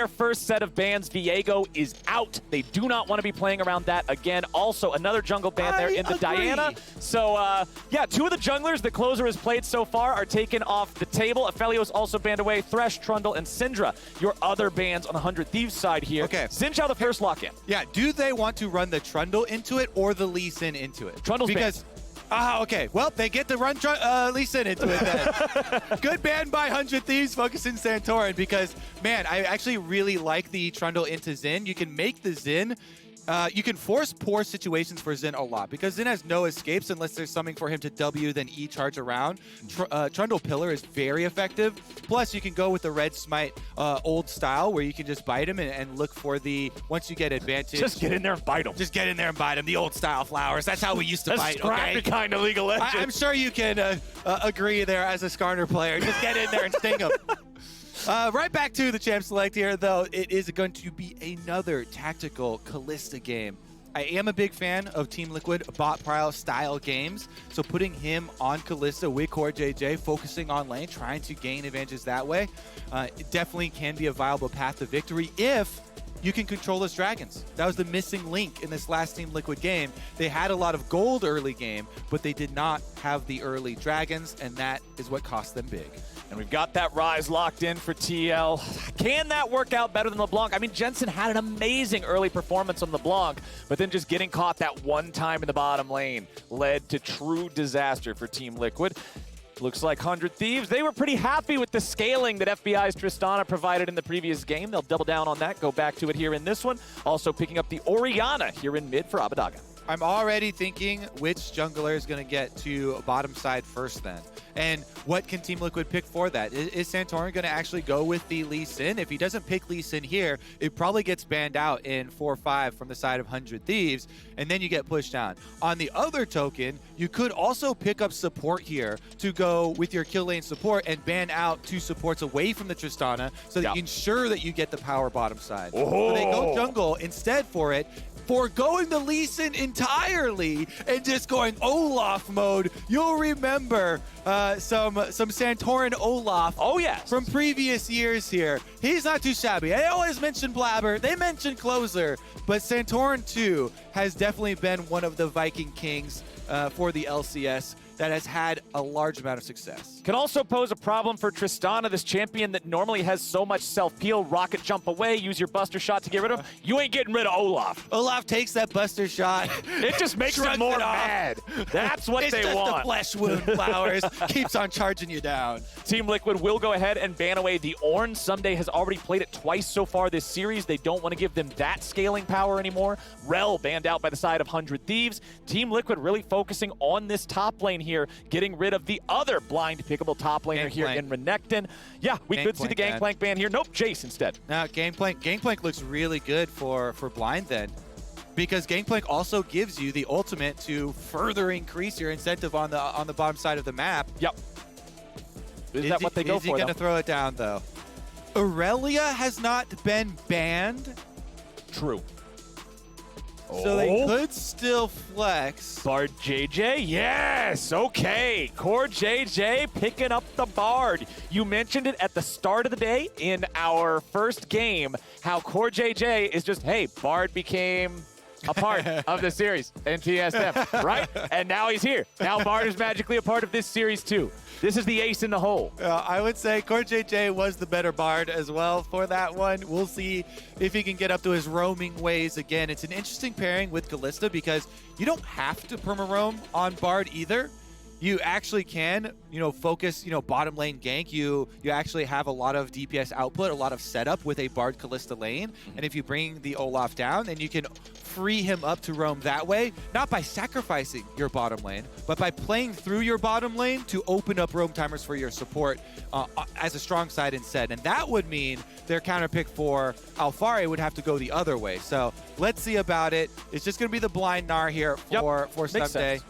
their first set of bans. Viego is out. They do not want to be playing around that again. Also, another jungle ban there in the Diana. So, yeah, 2 of the junglers the closer has played so far are taken off the table. Aphelios also banned away. Thresh, Trundle, and Syndra, your other bans on the 100 Thieves side here. Okay. Xin Zhao the first lock-in. Yeah, do they want to run the Trundle into it or the Lee Sin into it? Trundle's because okay. Well, they get to run Lee Sin into it then. Good ban by 100 Thieves focusing Santorin because, man, I actually really like the Trundle into Xin. You can make the Xin. You can force poor situations for Xin a lot because Xin has no escapes unless there's something for him to W, then E charge around. Trundle Pillar is very effective. Plus, you can go with the red smite old style where you can just bite him and look for the, once you get advantage. Just get in there and bite him. Just get in there and bite him. The old style flowers. That's how we used to fight, okay? That's kind of League of Legends. I'm sure you can agree there as a Skarner player. Just get in there and sting him. Right back to the Champ Select here, though. It is going to be another tactical Kalista game. I am a big fan of Team Liquid bot pile style games, so putting him on Kalista with CoreJJ, focusing on lane, trying to gain advantages that way, it definitely can be a viable path to victory if you can control those dragons. That was the missing link in this last Team Liquid game. They had a lot of gold early game, but they did not have the early dragons, and that is what cost them big. And we've got that Ryze locked in for TL. Can that work out better than LeBlanc? I mean, Jensen had an amazing early performance on LeBlanc, but then just getting caught that one time in the bottom lane led to true disaster for Team Liquid. Looks like 100 Thieves, they were pretty happy with the scaling that FBI's Tristana provided in the previous game. They'll double down on that, go back to it here in this one. Also picking up the Orianna here in mid for Abbeddage. I'm already thinking which jungler is going to get to bottom side first then. And what can Team Liquid pick for that? Is Santorin going to actually go with the Lee Sin? If he doesn't pick Lee Sin here, it probably gets banned out in 4-5 from the side of 100 Thieves, and then you get pushed down. On the other token, you could also pick up support here to go with your kill lane support and ban out 2 supports away from the Tristana so that you ensure that you get the power bottom side. So they go jungle instead for it, foregoing the Lee Sin entirely and just going Olaf mode. You'll remember some Santorin Olaf from previous years here. He's not too shabby. I always mention Blabber, they mention Closer, but Santorin too has definitely been one of the Viking Kings for the LCS that has had a large amount of success. Can also pose a problem for Tristana, this champion that normally has so much self-peel. Rocket jump away, use your buster shot to get rid of him. You ain't getting rid of Olaf. Olaf takes that buster shot. It just makes him more mad. That's what they want. It's just the flesh wound flowers. Keeps on charging you down. Team Liquid will go ahead and ban away the Ornn. Ssumday has already played it twice so far this series. They don't want to give them that scaling power anymore. Rel banned out by the side of 100 Thieves. Team Liquid really focusing on this top lane here, getting rid of the other blind pickable top laner here in Renekton. Yeah, we could see the Gangplank ban here. Nope, Jace instead. Now, Gangplank looks really good for blind then, because Gangplank also gives you the ultimate to further increase your incentive on the bottom side of the map. Yep. Is that what they go for? Is he going to throw it down, though? Aurelia has not been banned. True. So they could still flex. Bard JJ, yes, okay. CoreJJ picking up the Bard. You mentioned it at the start of the day in our first game, how CoreJJ is just, hey, Bard became a part of the series in TSM, right? And now he's here. Now Bard is magically a part of this series too. This is the ace in the hole. I would say CoreJJ was the better Bard as well for that one. We'll see if he can get up to his roaming ways again. It's an interesting pairing with Kalista because you don't have to perma-roam on Bard either. You actually can, focus, bottom lane gank. You actually have a lot of DPS output, a lot of setup with a Bard Kalista lane. And if you bring the Olaf down, then you can free him up to roam that way, not by sacrificing your bottom lane, but by playing through your bottom lane to open up roam timers for your support as a strong side instead. And that would mean their counter pick for Alphari would have to go the other way. So let's see about it. It's just going to be the blind Gnar here for Ssumday.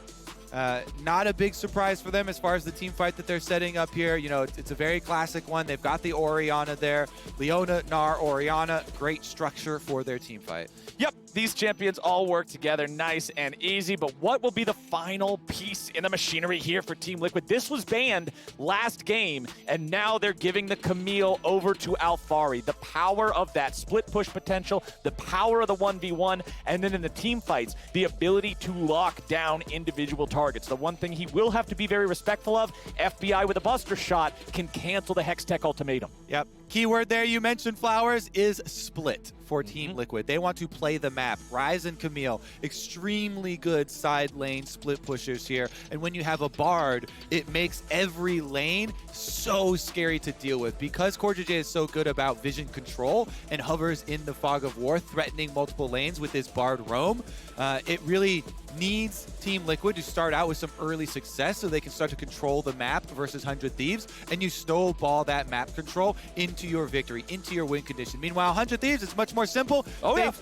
Not a big surprise for them as far as the team fight that they're setting up here. It's a very classic one. They've got the Orianna there. Leona, Gnar, Orianna, great structure for their team fight. Yep, These champions all work together nice and easy, but what will be the final piece in the machinery here for Team Liquid? This was banned last game, and now they're giving the Camille over to Alphari. The power of that split push potential, the power of the 1v1, and then in the team fights, the ability to lock down individual targets. The one thing he will have to be very respectful of, FBI with a buster shot can cancel the Hextech ultimatum. Yep. Keyword there you mentioned, Flowers, is split for Team Liquid. They want to play the map. Ryze and Camille, extremely good side lane split pushers here. And when you have a Bard, it makes every lane so scary to deal with. Because CoreJJ is so good about vision control and hovers in the fog of war, threatening multiple lanes with his Bard roam, it really needs Team Liquid to start out with some early success so they can start to control the map versus 100 Thieves, and you snowball that map control into your victory, into your win condition. Meanwhile, 100 Thieves, it's much more simple.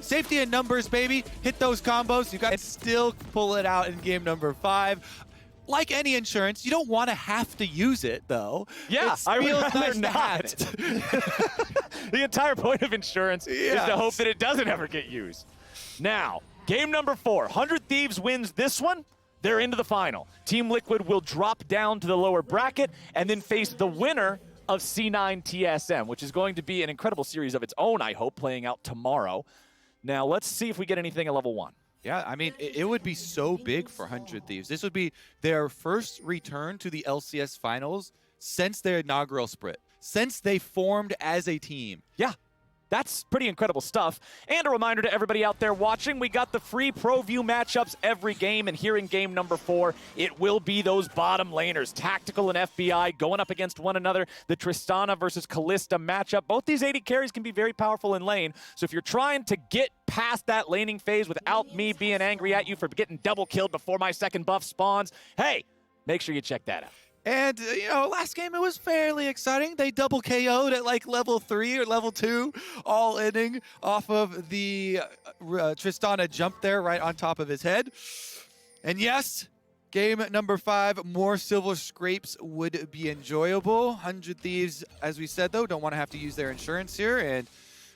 Safety in numbers, baby. Hit those combos. You got to still pull it out in game number 5. Like any insurance, you don't want to have to use it, though. Yeah, I would rather not. The entire point of insurance is to hope that it doesn't ever get used. Now, game number 4. 100 Thieves wins this one. They're into the final. Team Liquid will drop down to the lower bracket and then face the winner of C9 TSM, which is going to be an incredible series of its own, I hope, playing out tomorrow. Now, let's see if we get anything at level 1. Yeah, I mean, it would be so big for 100 Thieves. This would be their first return to the LCS finals since their inaugural split, since they formed as a team. Yeah. That's pretty incredible stuff. And a reminder to everybody out there watching, we got the free Pro View matchups every game, and here in game number 4, it will be those bottom laners, Tactical and FBI, going up against one another. The Tristana versus Kalista matchup. Both these AD carries can be very powerful in lane, so if you're trying to get past that laning phase without me being angry at you for getting double killed before my second buff spawns, hey, make sure you check that out. And, you know, last game it was fairly exciting. They double KO'd at like level 3 or level 2, all ending off of the Tristana jump there right on top of his head. And yes, game number 5, more silver scrapes would be enjoyable. 100 Thieves, as we said, though, don't want to have to use their insurance here and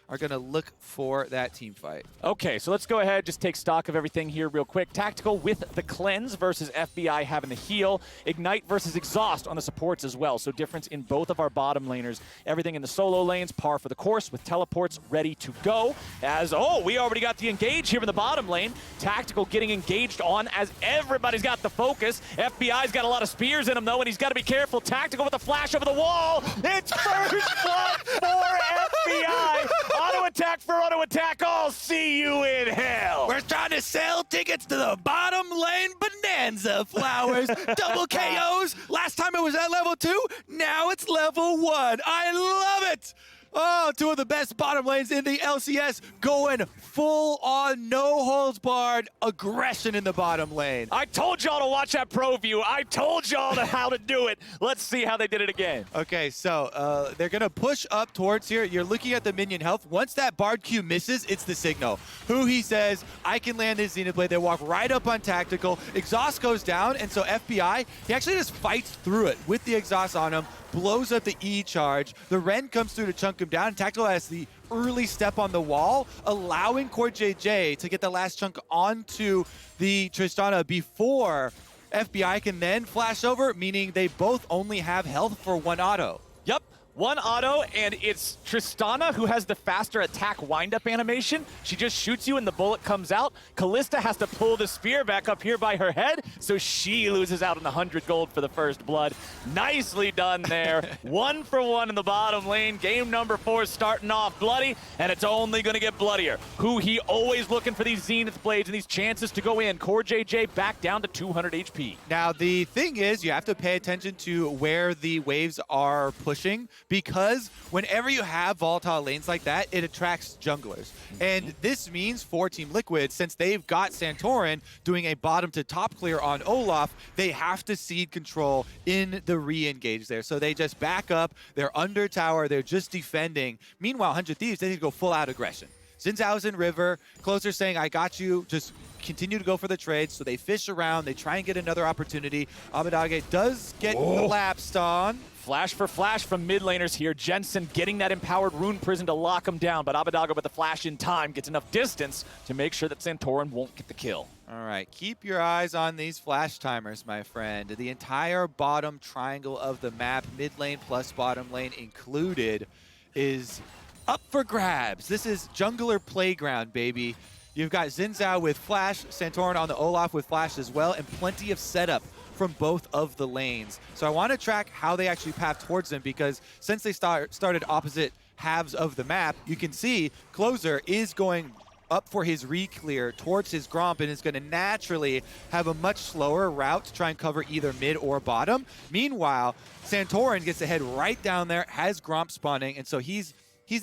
are going to look for that team fight. Okay, so let's go ahead, just take stock of everything here real quick. Tactical with the cleanse versus FBI having the heal. Ignite versus exhaust on the supports as well. So difference in both of our bottom laners. Everything in the solo lanes, par for the course with teleports ready to go. As, we already got the engage here in the bottom lane. Tactical getting engaged on as everybody's got the focus. FBI's got a lot of spears in him though, and he's got to be careful. Tactical with a flash over the wall. It's first blood for FBI. Auto attack for auto attack. I'll see you in hell. We're trying to sell tickets to the bottom lane bonanza, Flowers. Double KOs. Last time it was at level 2. Now it's level 1. I love it. Oh, 2 of the best bottom lanes in the LCS going full on, no holds barred aggression in the bottom lane. I told y'all to watch that pro view. I told y'all how to do it. Let's see how they did it again. Okay, so they're going to push up towards here. You're looking at the minion health. Once that Bard Q misses, it's the signal. Huhi says, I can land his Zenith Blade. They walk right up on Tactical. Exhaust goes down, and so FBI, he actually just fights through it with the exhaust on him, blows up the E charge. The Ren comes through to chunk him down. Tactical has the early step on the wall, allowing CoreJJ to get the last chunk onto the Tristana before FBI can then flash over, meaning they both only have health for 1 auto. Yep. 1 auto, and it's Tristana who has the faster attack wind-up animation. She just shoots you and the bullet comes out. Kalista has to pull the spear back up here by her head, so she loses out on the 100 gold for the first blood. Nicely done there. 1 for 1 in the bottom lane. Game number 4 starting off bloody, and it's only going to get bloodier. Huhi always looking for these Zenith Blades and these chances to go in. CoreJJ back down to 200 HP. Now, the thing is, you have to pay attention to where the waves are pushing, because whenever you have volatile lanes like that, it attracts junglers. And this means for Team Liquid, since they've got Santorin doing a bottom to top clear on Olaf, they have to cede control in the re-engage there. So they just back up, they're under tower, they're just defending. Meanwhile, 100 Thieves, they need to go full out aggression. Xin Zhao's in river. Closer saying, I got you. Just continue to go for the trade. So they fish around. They try and get another opportunity. Abbeddage does get collapsed on. Flash for flash from mid laners here. Jensen getting that empowered rune prison to lock him down, but Abbeddage with the flash in time gets enough distance to make sure that Santorin won't get the kill. All right, keep your eyes on these flash timers, my friend. The entire bottom triangle of the map, mid lane plus bottom lane included, is up for grabs. This is jungler playground, baby. You've got Xin Zhao with flash, Santorin on the Olaf with flash as well, and plenty of setup from both of the lanes. So I want to track how they actually path towards them, because since they started opposite halves of the map, you can see Closer is going up for his re-clear towards his Gromp and is going to naturally have a much slower route to try and cover either mid or bottom. Meanwhile, Santorin gets ahead right down there, has Gromp spawning, and so he's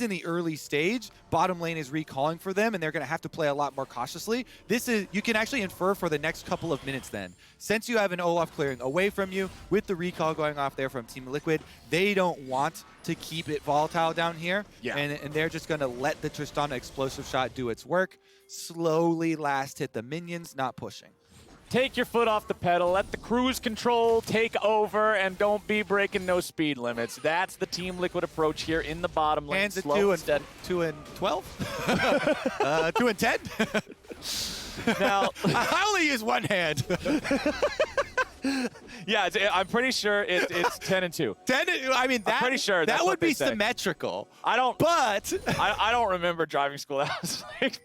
in the early stage. Bottom lane is recalling for them, and they're going to have to play a lot more cautiously. You can actually infer for the next couple of minutes then. Since you have an Olaf clearing away from you, with the recall going off there from Team Liquid, they don't want to keep it volatile down here, and they're just going to let the Tristana explosive shot do its work. Slowly last hit the minions, not pushing. Take your foot off the pedal, let the cruise control take over, and don't be breaking no speed limits. That's the Team Liquid approach here in the bottom lane. Hands at 2 and 12? 2 and 10? Now, I only use one hand. Yeah, I'm pretty sure it's 10 and 2. 10. I mean, I'm pretty sure that would be symmetrical. I don't remember driving school. That was like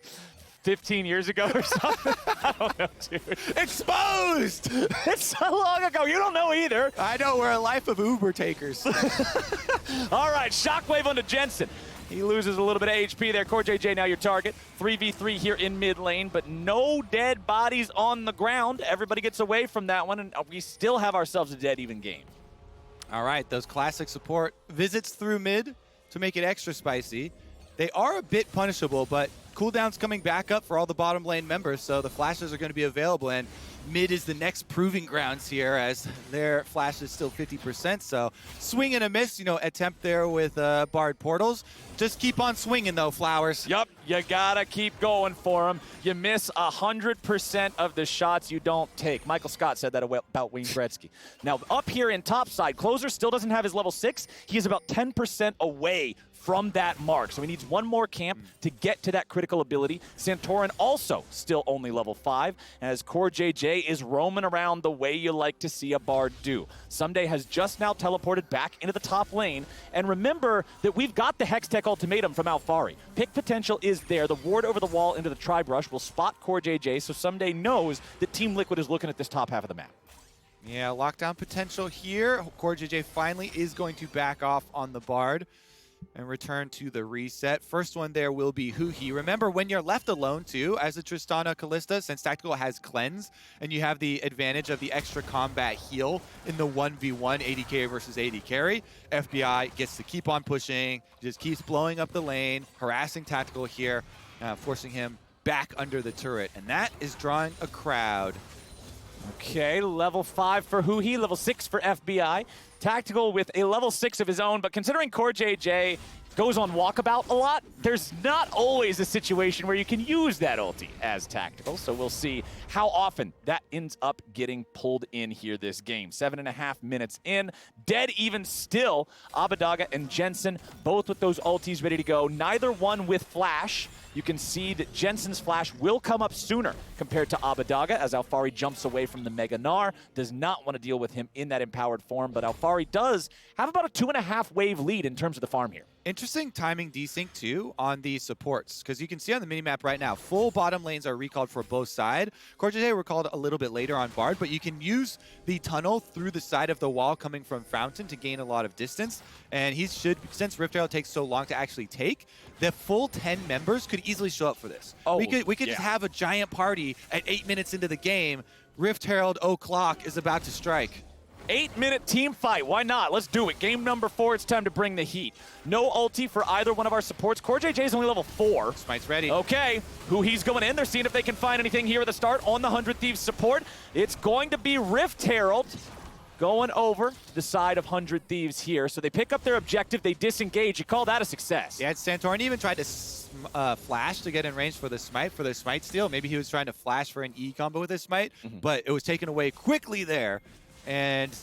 15 years ago or something. I don't know, dude. Exposed! It's so long ago. You don't know either. I know. We're a life of Uber takers. All right, shockwave onto Jensen. He loses a little bit of HP there. CoreJJ now your target. 3v3 here in mid lane, but no dead bodies on the ground. Everybody gets away from that one, and we still have ourselves a dead even game. All right, those classic support visits through mid to make it extra spicy. They are a bit punishable, but cooldown's coming back up for all the bottom lane members, so the flashes are going to be available, and mid is the next proving grounds here as their flash is still 50%, so swing and a miss, attempt there with barred portals. Just keep on swinging though, Flowers. Yup, you gotta keep going for them. You miss 100% of the shots you don't take. Michael Scott said that about Wayne Gretzky. Now up here in topside, Closer still doesn't have his level 6. He is about 10% away from that mark. So he needs one more camp to get to that critical ability. Santorin also still only level 5, as CoreJJ is roaming around the way you like to see a Bard do. Ssumday has just now teleported back into the top lane. And remember that we've got the Hextech ultimatum from Alphari. Pick potential is there. The ward over the wall into the Tri-Brush will spot CoreJJ, so Ssumday knows that Team Liquid is looking at this top half of the map. Yeah, lockdown potential here. CoreJJ finally is going to back off on the Bard and return to the reset. First one there will be Huhi. Remember, when you're left alone too, as a Tristana Kalista, since Tactical has Cleanse, and you have the advantage of the extra combat heal in the 1v1 AD carry versus AD carry, FBI gets to keep on pushing, just keeps blowing up the lane, harassing Tactical here, forcing him back under the turret, and that is drawing a crowd. Okay, level 5 for Huhi, level 6 for FBI. Tactical with a level 6 of his own, but considering CoreJJ goes on walkabout a lot, there's not always a situation where you can use that ulti as Tactical, so we'll see how often that ends up getting pulled in here this game. 7.5 minutes in, dead even still. Abbeddage and Jensen, both with those ultis ready to go, neither one with flash. You can see that Jensen's flash will come up sooner compared to Abbeddage, as Alphari jumps away from the Mega Gnar, does not want to deal with him in that empowered form, but Alphari does have about a 2.5 wave lead in terms of the farm here. Interesting timing desync too on the supports, because you can see on the minimap right now, full bottom lanes are recalled for both sides. CoreJJ recalled a little bit later on Bard, but you can use the tunnel through the side of the wall coming from Fountain to gain a lot of distance. And he should, since Rift Herald takes so long to actually take, the full 10 members could easily show up for this. Oh, we could just have a giant party at 8 minutes into the game. Rift Herald o'clock is about to strike. 8-minute team fight. Why not? Let's do it. Game number 4. It's time to bring the heat. No ulti for either one of our supports. CoreJJ is only level 4. Smite's ready. Okay. Huhi's going in. They're seeing if they can find anything here at the start on the 100 Thieves support. It's going to be Rift Herald going over to the side of 100 Thieves here. So they pick up their objective. They disengage. You call that a success. Yeah, Santorin even tried to flash to get in range for the smite steal. Maybe he was trying to flash for an E combo with his smite, but it was taken away quickly there. And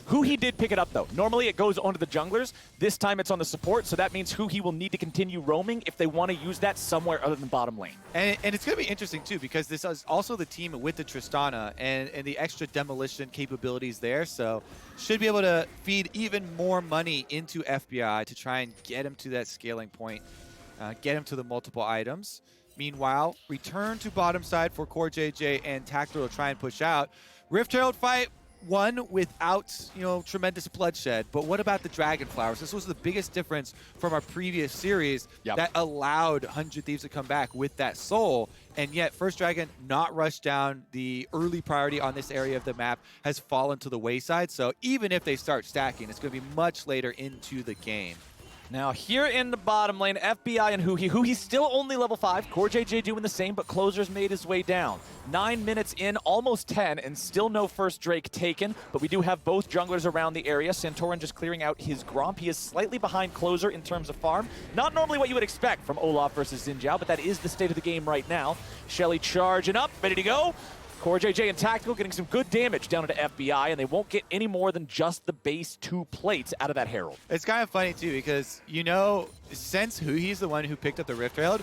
Huhi did pick it up, though. Normally, it goes onto the junglers. This time, it's on the support, so that means Huhi will need to continue roaming if they want to use that somewhere other than bottom lane. And it's going to be interesting, too, because this is also the team with the Tristana and the extra demolition capabilities there, so should be able to feed even more money into FBI to try and get him to that scaling point, get him to the multiple items. Meanwhile, return to bottom side for CoreJJ and Tactical to try and push out. Rift Herald fight won without, tremendous bloodshed. But what about the Dragon Flowers? This was the biggest difference from our previous series that allowed 100 Thieves to come back with that soul. And yet, First Dragon not rushed down. The early priority on this area of the map has fallen to the wayside. So even if they start stacking, it's going to be much later into the game. Now, here in the bottom lane, FBI and Huhi. Huhi's still only level 5. CoreJJ doing the same, but Closer's made his way down. 9 minutes in, almost 10, and still no first Drake taken. But we do have both junglers around the area. Santorin just clearing out his Gromp. He is slightly behind Closer in terms of farm. Not normally what you would expect from Olaf versus Zhao, but that is the state of the game right now. Shelly charging up, ready to go. CoreJJ and Tactical getting some good damage down into FBI, and they won't get any more than just the base 2 plates out of that Herald. It's kind of funny, too, because, since Huhi's the one who picked up the Rift Herald,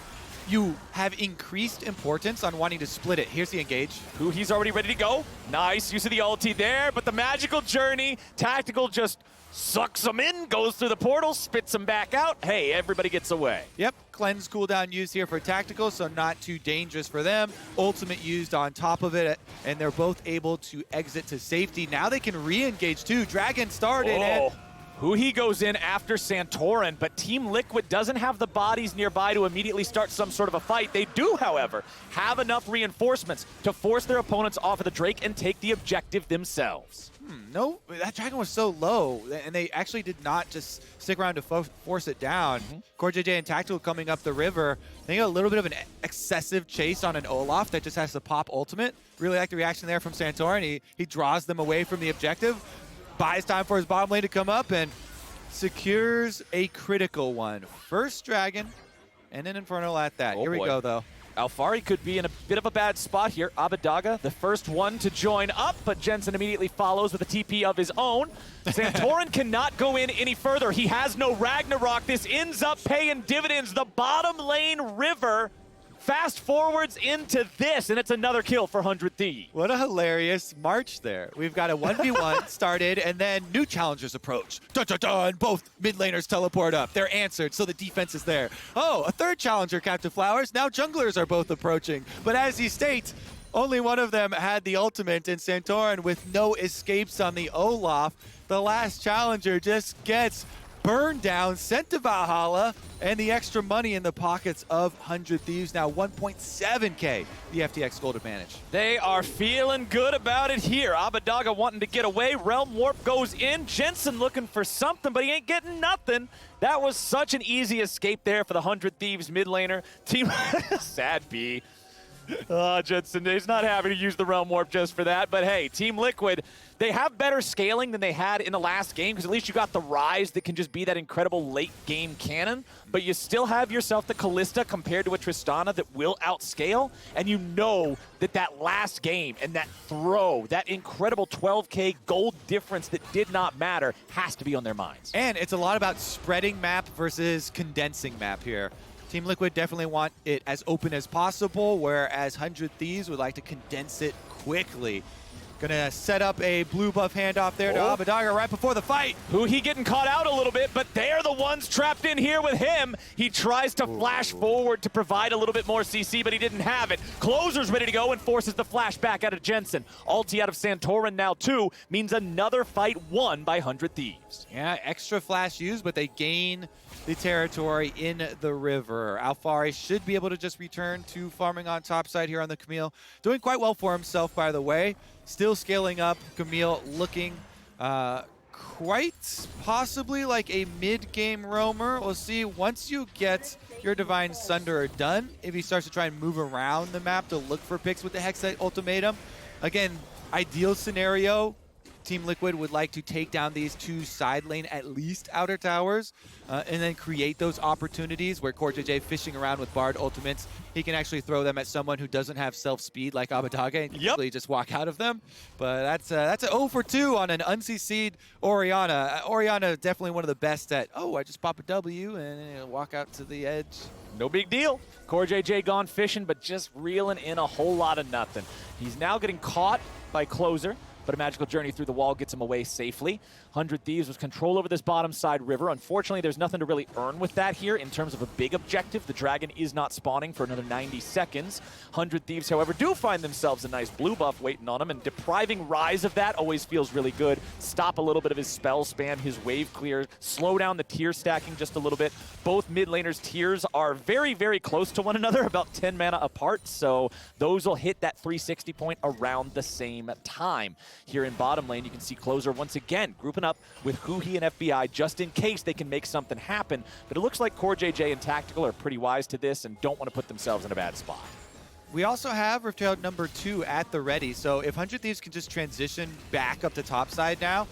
you have increased importance on wanting to split it. Here's the engage. Huhi's already ready to go. Nice use of the ulti there, but the magical journey, Tactical just sucks him in, goes through the portal, spits him back out. Hey, everybody gets away. Yep, cleanse cooldown used here for Tactical, so not too dangerous for them. Ultimate used on top of it, and they're both able to exit to safety. Now they can re-engage too. Dragon started and Huhi goes in after Santorin, but Team Liquid doesn't have the bodies nearby to immediately start some sort of a fight. They do, however, have enough reinforcements to force their opponents off of the Drake and take the objective themselves. No, that Dragon was so low, and they actually did not just stick around to force it down. CoreJJ and Tactical coming up the river. They got a little bit of an excessive chase on an Olaf that just has to pop ultimate. Really like the reaction there from Santorin. He draws them away from the objective, buys time for his bottom lane to come up, and secures a critical one. First Dragon, and an Inferno at that. Here we go, though. Alphari could be in a bit of a bad spot here. Abbeddage, the first one to join up, but Jensen immediately follows with a TP of his own. Santorin cannot go in any further. He has no Ragnarok. This ends up paying dividends. The bottom lane river fast forwards into this, and it's another kill for 100 Thieves. What a hilarious march there. We've got a 1v1 started, and then new challengers approach. Dun, dun, dun, both mid laners teleport up. They're answered, so the defense is there. Oh, a third challenger, Captain Flowers. Now junglers are both approaching. But as he states, only one of them had the ultimate, and Santorin with no escapes on the Olaf. The last challenger just gets burned down, sent to Valhalla, and the extra money in the pockets of 100 Thieves. Now 1.7K, the FTX gold advantage. They are feeling good about it here. Abbeddage wanting to get away. Realm Warp goes in. Jensen looking for something, but he ain't getting nothing. That was such an easy escape there for the 100 Thieves mid laner. Team Sad B. Jensen, he's not having to use the Realm Warp just for that. But hey, Team Liquid, they have better scaling than they had in the last game, because at least you got the Ryze that can just be that incredible late-game cannon. But you still have yourself the Kalista compared to a Tristana that will outscale. And you know that that last game and that throw, that incredible 12K gold difference that did not matter, has to be on their minds. And it's a lot about spreading map versus condensing map here. Team Liquid definitely want it as open as possible, whereas 100 Thieves would like to condense it quickly. Gonna set up a blue buff handoff there to Abbeddage right before the fight. Huhi getting caught out a little bit, but they're the ones trapped in here with him. He tries to flash forward to provide a little bit more CC, but he didn't have it. Closer's ready to go and forces the flash back out of Jensen. Ulti out of Santorin now too means another fight won by 100 Thieves. Yeah, extra flash used, but they gain the territory in the river. Alphari should be able to just return to farming on top side here on the Camille. Doing quite well for himself, by the way. Still scaling up. Camille looking quite possibly like a mid-game roamer. We'll see once you get your Divine Sunderer done, if he starts to try and move around the map to look for picks with the Hexite Ultimatum. Again, ideal scenario, Team Liquid would like to take down these two side lane, at least outer towers, and then create those opportunities where CoreJJ fishing around with Bard ultimates. He can actually throw them at someone who doesn't have self-speed like Abbeddage and usually just walk out of them. But that's an 0 for 2 on an uncc'd Orianna. Orianna definitely one of the best at, I just pop a W and walk out to the edge. No big deal. CoreJJ gone fishing, but just reeling in a whole lot of nothing. He's now getting caught by Closer, but a magical journey through the wall gets him away safely. 100 Thieves with control over this bottom side river. Unfortunately, there's nothing to really earn with that here in terms of a big objective. The dragon is not spawning for another 90 seconds. 100 Thieves, however, do find themselves a nice blue buff waiting on them, and depriving Ryze of that always feels really good. Stop a little bit of his spell spam, his wave clear, slow down the tier stacking just a little bit. Both mid laners' tiers are very, very close to one another, about 10 mana apart, so those will hit that 360 point around the same time. Here in bottom lane, you can see Closer once again grouping up with Huhi and FBI just in case they can make something happen. But it looks like CoreJJ and Tactical are pretty wise to this and don't want to put themselves in a bad spot. We also have Rift Herald number 2 at the ready, so if 100 Thieves can just transition back up to top side now,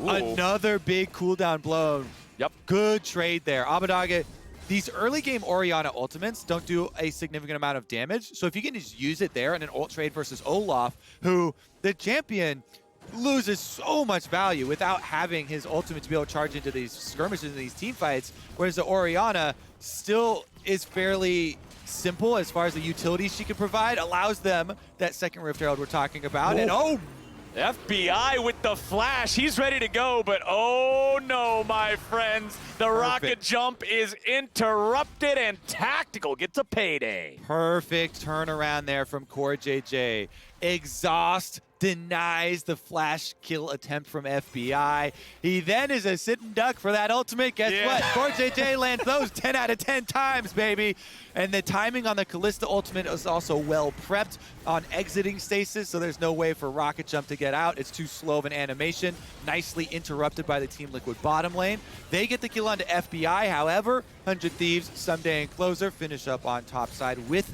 another big cooldown blow. Yep. Good trade there. Abbeddage, these early game Orianna ultimates don't do a significant amount of damage, so if you can just use it there in an ult trade versus Olaf, who the champion loses so much value without having his ultimate to be able to charge into these skirmishes and these team fights, whereas the Orianna still is fairly simple as far as the utilities she can provide, allows them that second Rift Herald we're talking about. And FBI with the flash. He's ready to go, but oh no, my friends. The rocket jump is interrupted and Tactical gets a payday. Perfect turnaround there from CoreJJ. Exhaust denies the flash kill attempt from FBI. He then is a sitting duck for that ultimate. Guess what? CoreJJ lands those 10 out of 10 times, baby. And the timing on the Kalista ultimate is also well prepped on exiting stasis, so there's no way for Rocket Jump to get out. It's too slow of an animation. Nicely interrupted by the Team Liquid bottom lane. They get the kill onto FBI, however, 100 Thieves, Ssumday, and Closer finish up on top side with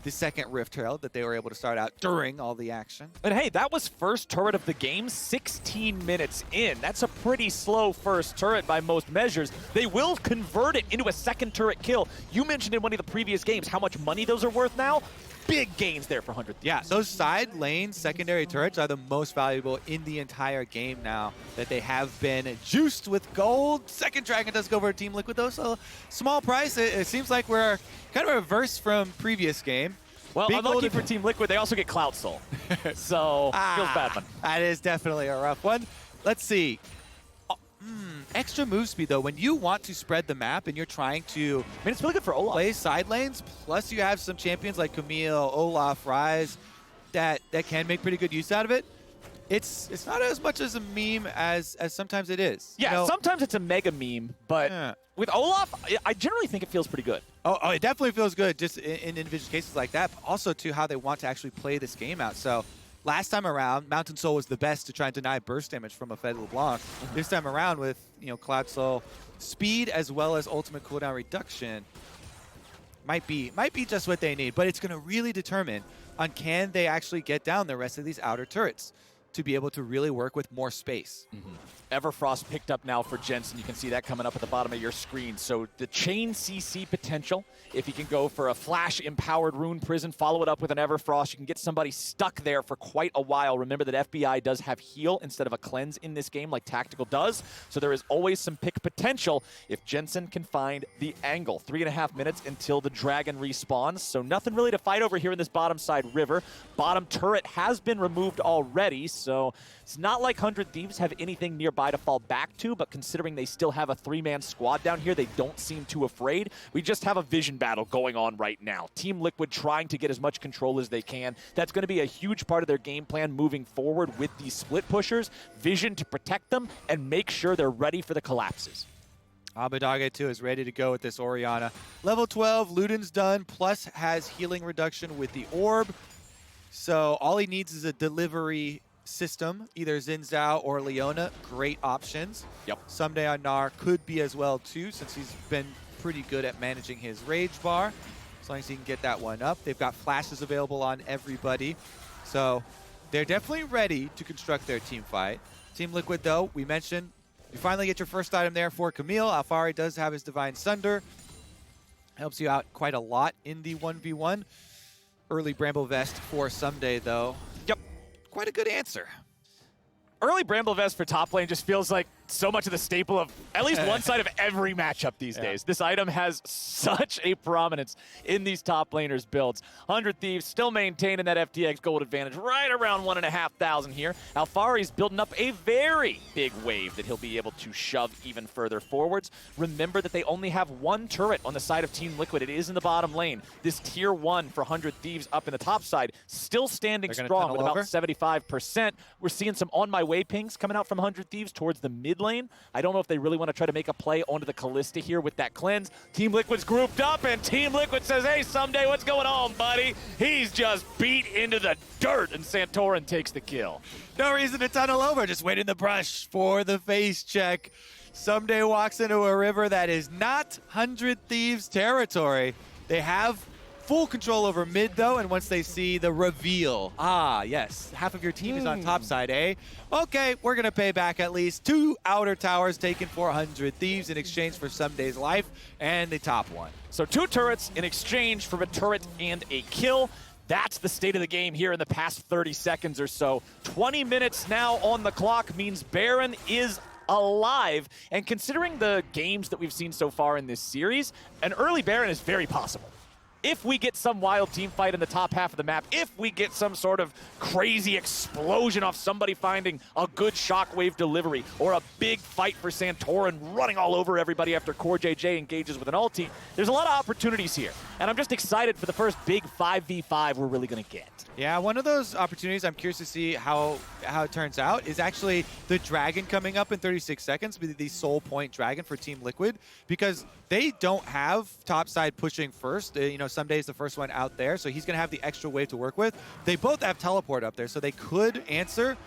the second Rift Herald that they were able to start out during all the action. But hey, that was first turret of the game, 16 minutes in. That's a pretty slow first turret by most measures. They will convert it into a second turret kill. You mentioned in one of the previous games how much money those are worth now. Big gains there for 100. Yeah, those side lane secondary turrets are the most valuable in the entire game now that they have been juiced with gold. Second Dragon does go for Team Liquid though, so small price. It seems like we're kind of reverse from previous game. Well, unlucky for Team Liquid, they also get Cloud Soul. So, feels bad one. That is definitely a rough one. Let's see. Extra move speed, though. When you want to spread the map and you're trying to it's really good for Olaf. Play side lanes, plus you have some champions like Camille, Olaf, Ryze that can make pretty good use out of it. It's not as much as a meme as sometimes it is. Yeah, you know? Sometimes it's a mega meme, but with Olaf, I generally think it feels pretty good. Oh, it definitely feels good just in individual cases like that, but also to how they want to actually play this game out. So last time around, Mountain Soul was the best to try and deny burst damage from a Fed LeBlanc. This time around with, Cloud Soul, speed as well as ultimate cooldown reduction might be just what they need, but it's going to really determine on can they actually get down the rest of these outer turrets to be able to really work with more space. Everfrost picked up now for Jensen. You can see that coming up at the bottom of your screen. So the chain CC potential, if you can go for a flash-empowered Rune Prison, follow it up with an Everfrost, you can get somebody stuck there for quite a while. Remember that FBI does have heal instead of a cleanse in this game like Tactical does. So there is always some pick potential if Jensen can find the angle. 3.5 minutes until the dragon respawns. So nothing really to fight over here in this bottom side river. Bottom turret has been removed already, so it's not like 100 Thieves have anything nearby to fall back to, but considering they still have a 3-man squad down here, they don't seem too afraid. We just have a vision battle going on right now. Team Liquid trying to get as much control as they can. That's going to be a huge part of their game plan moving forward with these split pushers. Vision to protect them and make sure they're ready for the collapses. Abbeddage too is ready to go with this Orianna. Level 12, Luden's done, plus has healing reduction with the orb. So all he needs is a delivery system, either Zhao or Leona. Great options. Yep. Ssumday on Gnar could be as well too, since he's been pretty good at managing his rage bar. As long as he can get that one up. They've got flashes available on everybody. So they're definitely ready to construct their team fight. Team Liquid, though, we mentioned, you finally get your first item there for Camille. Alphari does have his Divine Sunder. Helps you out quite a lot in the 1v1. Early Bramble Vest for Ssumday, though. Yep. Quite a good answer. Early Bramble Vest for top lane just feels like so much of the staple of at least one side of every matchup these days. This item has such a prominence in these top laners' builds. 100 Thieves still maintaining that FTX gold advantage right around 1,500 here. Alphari's building up a very big wave that he'll be able to shove even further forwards. Remember that they only have one turret on the side of Team Liquid. It is in the bottom lane. This tier 1 for 100 Thieves up in the top side, still standing strong with about 75%. We're seeing some on my way pings coming out from 100 Thieves towards the mid lane. I don't know if they really want to try to make a play onto the Kalista here with that cleanse. Team Liquid's grouped up, and Team Liquid says, hey, Ssumday, what's going on, buddy? He's just beat into the dirt, and Santorin takes the kill. No reason to tunnel over, just wait in the brush for the face check. Ssumday walks into a river that is not 100 Thieves territory. They have full control over mid, though, and once they see the reveal, yes, half of your team is on top side, eh? Okay, we're going to pay back at least 2 outer towers taken for 100 Thieves in exchange for Ssumday's life and the top one. So 2 turrets in exchange for a turret and a kill. That's the state of the game here in the past 30 seconds or so. 20 minutes now on the clock means Baron is alive. And considering the games that we've seen so far in this series, an early Baron is very possible. If we get some wild team fight in the top half of the map, if we get some sort of crazy explosion off somebody finding a good shockwave delivery, or a big fight for Santorin running all over everybody after CoreJJ engages with an ulti, there's a lot of opportunities here. And I'm just excited for the first big 5v5 we're really going to get. Yeah, one of those opportunities I'm curious to see how it turns out is actually the Dragon coming up in 36 seconds, the Soul Point Dragon for Team Liquid, because they don't have topside pushing first. Ssumday is the first one out there, so he's going to have the extra wave to work with. They both have teleport up there, so they could answer,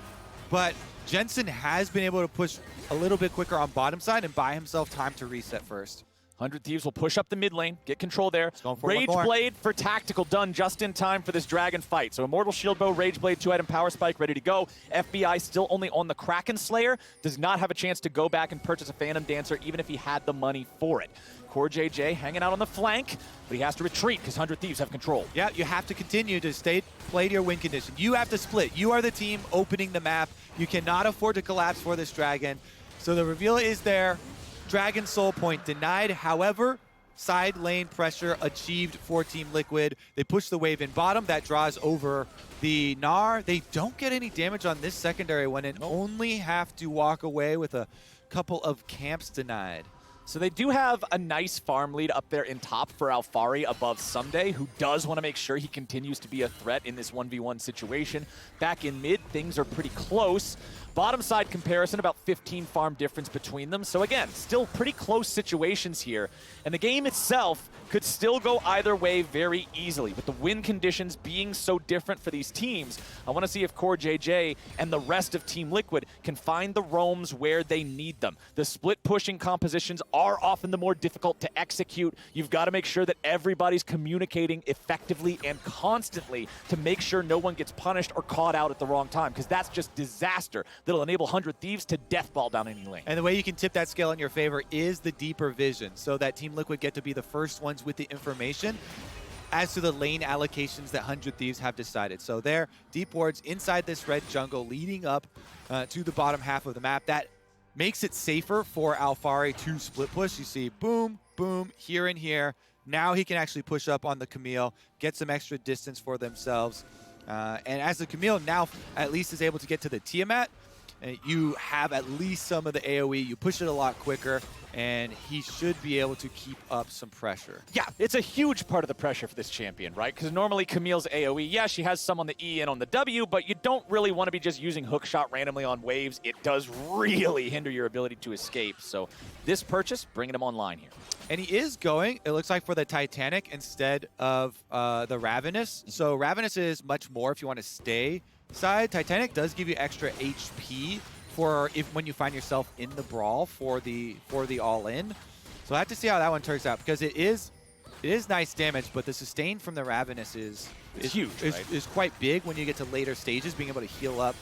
but Jensen has been able to push a little bit quicker on bottom side and buy himself time to reset first. 100 Thieves will push up the mid lane, get control there. Rage Blade for tactical done just in time for this Dragon fight. So Immortal Shield Bow, Rage Blade, 2-item Power Spike ready to go. FBI still only on the Kraken Slayer. Does not have a chance to go back and purchase a Phantom Dancer even if he had the money for it. CoreJJ hanging out on the flank, but he has to retreat because 100 Thieves have control. Yeah, you have to continue to play to your win condition. You have to split. You are the team opening the map. You cannot afford to collapse for this Dragon. So the reveal is there. Dragon Soul Point denied. However, side lane pressure achieved for Team Liquid. They push the wave in bottom. That draws over the Gnar. They don't get any damage on this secondary one and only have to walk away with a couple of camps denied. So they do have a nice farm lead up there in top for Alphari above Ssumday, who does want to make sure he continues to be a threat in this 1v1 situation. Back in mid, things are pretty close. Bottom side comparison, about 15 farm difference between them. So again, still pretty close situations here. And the game itself could still go either way very easily. With the win conditions being so different for these teams, I want to see if CoreJJ and the rest of Team Liquid can find the roams where they need them. The split pushing compositions are often the more difficult to execute. You've got to make sure that everybody's communicating effectively and constantly to make sure no one gets punished or caught out at the wrong time, because that's just disaster. That'll enable 100 Thieves to deathball down any lane. And the way you can tip that scale in your favor is the deeper vision, so that Team Liquid get to be the first ones with the information as to the lane allocations that 100 Thieves have decided. So they're deep wards inside this red jungle leading up to the bottom half of the map. That makes it safer for Alphari to split push. You see boom, boom, here and here. Now he can actually push up on the Camille, get some extra distance for themselves. And as the Camille now at least is able to get to the Tiamat, you have at least some of the AoE. You push it a lot quicker, and he should be able to keep up some pressure. Yeah, it's a huge part of the pressure for this champion, right? Because normally Camille's AoE, yeah, she has some on the E and on the W, but you don't really want to be just using hook shot randomly on waves. It does really hinder your ability to escape. So this purchase, bringing him online here. And he is going, it looks like, for the Titanic instead of the Ravenous. So Ravenous is much more if you want to stay side. Titanic does give you extra HP for when you find yourself in the brawl for the all-in. So I have to see how that one turns out, because it is It is nice damage, but the sustain from the Ravenous is huge, right? is quite big when you get to later stages, being able to heal up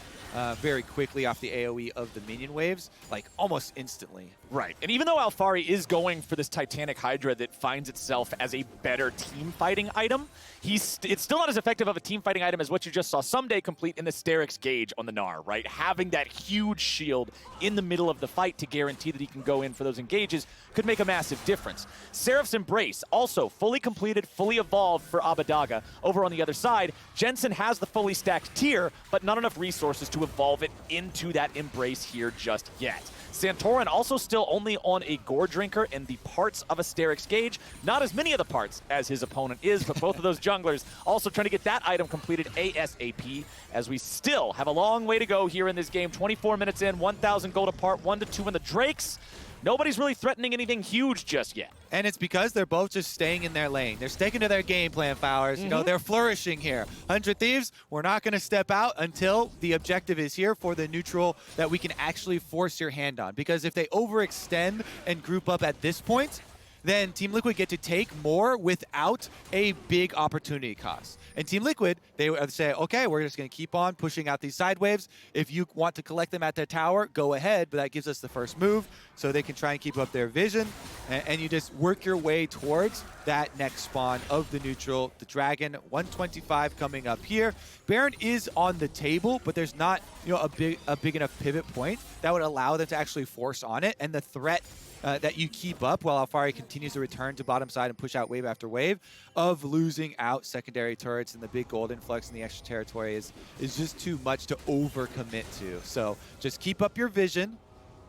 very quickly off the AoE of the minion waves, like almost instantly. Right, and even though Alphari is going for this Titanic Hydra that finds itself as a better team fighting item, it's still not as effective of a team fighting item as what you just saw Ssumday complete in the Sterix Gauge on the Gnar, right? Having that huge shield in the middle of the fight to guarantee that he can go in for those engages could make a massive difference. Seraph's Embrace, also fully completed, fully evolved for Abbedage. Over on the other side, Jensen has the fully stacked tier, but not enough resources to evolve it into that Embrace here just yet. Santorin also still only on a Gore Drinker and the parts of a Sterix Gauge. Not as many of the parts as his opponent is, but both of those junglers also trying to get that item completed ASAP, as we still have a long way to go here in this game. 24 minutes in, 1,000 gold apart, 1-2 in the Drakes. Nobody's really threatening anything huge just yet. And it's because they're both just staying in their lane. They're sticking to their game plan, Flowers. You know, they're flourishing here. 100 Thieves, we're not going to step out until the objective is here for the neutral that we can actually force your hand on. Because if they overextend and group up at this point, then Team Liquid get to take more without a big opportunity cost. And Team Liquid, they would say, okay, we're just going to keep on pushing out these side waves. If you want to collect them at their tower, go ahead, but that gives us the first move so they can try and keep up their vision. And you just work your way towards that next spawn of the neutral, the Dragon. 125 coming up here. Baron is on the table, but there's not, you know, a big enough pivot point that would allow them to actually force on it. And the threat that you keep up while Alphari continues to return to bottom side and push out wave after wave of losing out secondary turrets, and the big gold influx and the extra territory is just too much to overcommit to. So just keep up your vision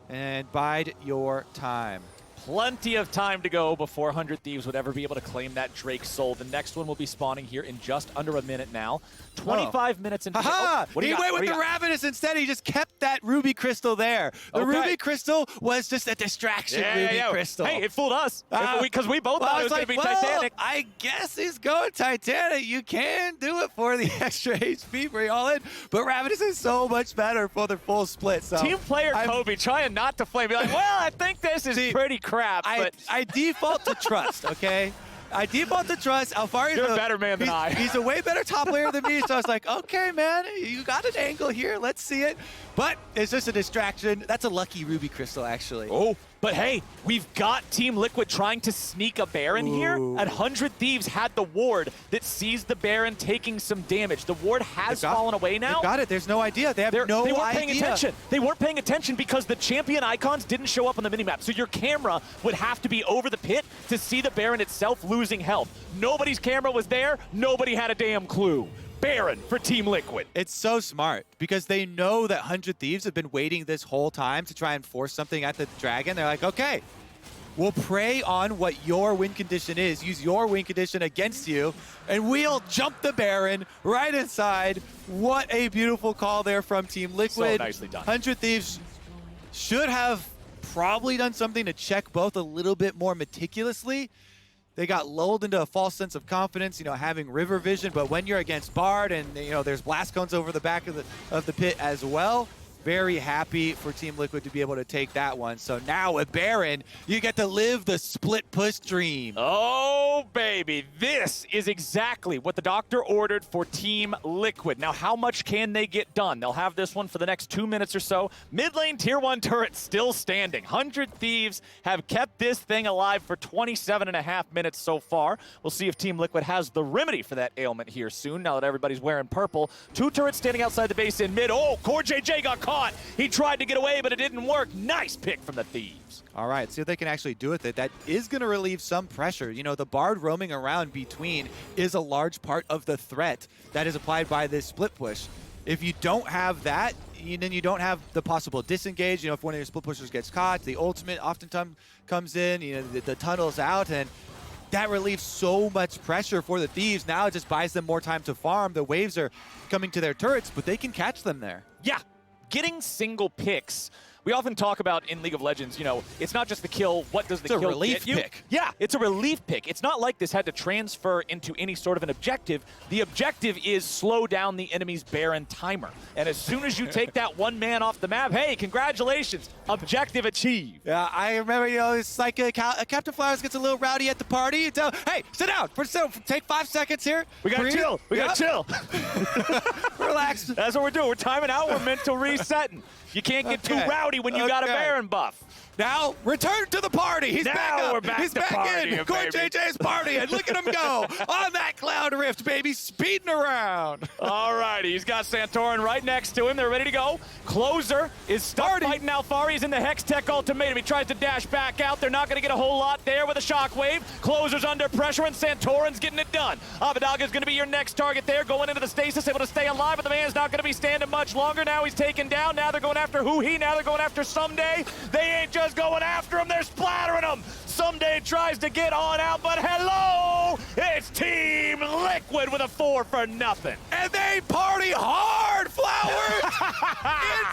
and bide your time. Plenty of time to go before 100 Thieves would ever be able to claim that Drake soul. The next one will be spawning here in just under a minute now. 25 minutes in. Haha! What do you He got? went with the Ravenous instead. He just kept that ruby crystal there. The ruby crystal was just a distraction crystal. Hey, it fooled us. Because we both thought it was going to be Titanic. I guess he's going Titanic. You can do it for the extra HP for y'all in. But Ravenous is so much better for the full split. So Team player Kobe trying not to flame. Be like, well, I think this is pretty crap. But I default to trust, okay? I default to trust. Alphari's You're a better man than I. He's a way better top player than me, so I was like, okay, man, you got an angle here. Let's see it. But it's just a distraction. That's a lucky ruby crystal, actually. Oh, but hey, we've got Team Liquid trying to sneak a Baron here. And 100 Thieves had the ward that sees the Baron taking some damage. The ward has fallen away now. They've got it. There's no idea. They weren't paying attention. They weren't paying attention because the champion icons didn't show up on the minimap. So your camera would have to be over the pit to see the Baron itself losing health. Nobody's camera was there. Nobody had a damn clue. Baron for Team Liquid. It's so smart because they know that 100 Thieves have been waiting this whole time to try and force something at the Dragon. They're like, okay, we'll prey on what your win condition is, use your win condition against you, and we'll jump the Baron right inside. What a beautiful call there from Team Liquid. So nicely done. 100 Thieves should have probably done something to check both a little bit more meticulously. They got lulled into a false sense of confidence, you know, having river vision. But when you're against Bard and, you know, there's blast cones over the back of the pit as well, very happy for Team Liquid to be able to take that one. So now with Baron, you get to live the split push dream. Oh, baby. This is exactly what the doctor ordered for Team Liquid. Now, how much can they get done? They'll have this one for the next 2 minutes or so. Mid lane tier 1 turret still standing. 100 Thieves have kept this thing alive for 27.5 minutes so far. We'll see if Team Liquid has the remedy for that ailment here soon, now that everybody's wearing purple. 2 turrets standing outside the base in mid. Oh, CoreJJ got caught. He tried to get away, but it didn't work. Nice pick from the Thieves. All right, see what they can actually do with it. That is going to relieve some pressure. You know, the Bard roaming around between is a large part of the threat that is applied by this split push. If you don't have that, then you don't have the possible disengage. You know, if one of your split pushers gets caught, the ultimate oftentimes comes in, you know, the tunnel's out, and that relieves so much pressure for the Thieves. Now it just buys them more time to farm. The waves are coming to their turrets, but they can catch them there. Yeah. Getting single picks We often talk about in League of Legends, you know, it's not just the kill, what does the kill It's a relief get you? pick. Yeah, it's a relief pick. It's not like this had to transfer into any sort of an objective. The objective is slow down the enemy's Baron timer. And as soon as you take that one man off the map, hey, congratulations, objective achieved. Yeah, I remember, you know, it's like Captain Flowers gets a little rowdy at the party. You tell, hey, sit down. Take 5 seconds here. We gotta Breathe. chill. We gotta chill. Relax. That's what we're doing. We're timing out. We're mental resetting. You can't get too rowdy when you got a Baron buff. Now, return to the party. He's Now back up. we're back He's to back partying, in. CoreJJ's party, and look at him go on that Cloud Rift, baby, speeding around. All righty, he's got Santorin right next to him. They're ready to go. Closer is stuck fighting Alphari. He's in the Hextech ultimatum. He tries to dash back out. They're not going to get a whole lot there with a shockwave. Closer's under pressure, and Santorin's getting it done. Abbeddage is going to be your next target there, going into the stasis, able to stay alive, but the man's not going to be standing much longer. Now he's taken down. Now they're going after Huhi. Now they're going after Ssumday. They ain't just going after him, they're splattering him. Ssumday tries to get on out, but hello, it's Team Liquid with a 4 for nothing. And they party hard, Flowers!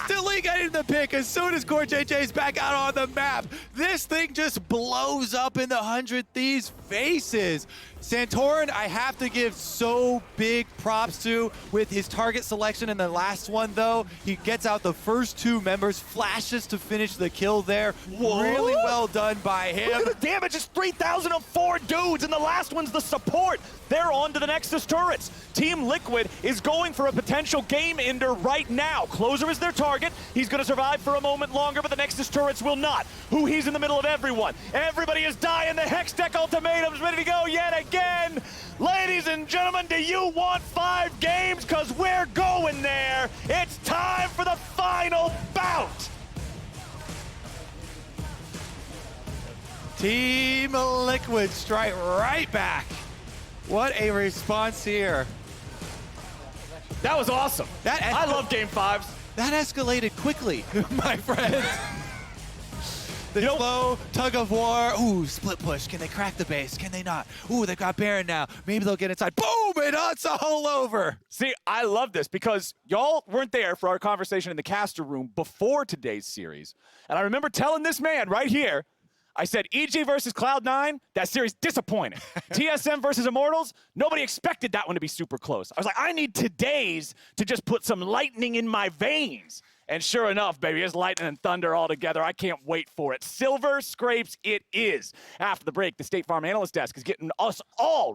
Instantly getting the pick as soon as CoreJJ's back out on the map. This thing just blows up in the 100 Thieves' faces. Santorin, I have to give so big props to with his target selection in the last one, though. He gets out the first 2 members, flashes to finish the kill there. Whoa. Really well done by him. Look at the damage, it's 3,004 dudes, and the last one's the support. They're on to the Nexus turrets. Team Liquid is going for a potential game ender right now. Closer is their target. He's going to survive for a moment longer, but the Nexus turrets will not. Huhi's in the middle of everyone. Everybody is dying. The Hextech ultimatum's ready to go yet again. Ladies and gentlemen, do you want 5 games? Because we're going there. It's time for the final bout. Team Liquid strike right back. What a response here. That was awesome. I love Game 5s. That escalated quickly, my friends. The slow tug of war. Ooh, split push. Can they crack the base? Can they not? Ooh, they got Baron now. Maybe they'll get inside. Boom! And it's all over. See, I love this because y'all weren't there for our conversation in the caster room before today's series. And I remember telling this man right here, I said, EG versus Cloud9, that series disappointing. TSM versus Immortals, nobody expected that one to be super close. I was like, I need today's to just put some lightning in my veins. And sure enough, baby, it's lightning and thunder all together. I can't wait for it. Silver scrapes it is. After the break, the State Farm Analyst Desk is getting us all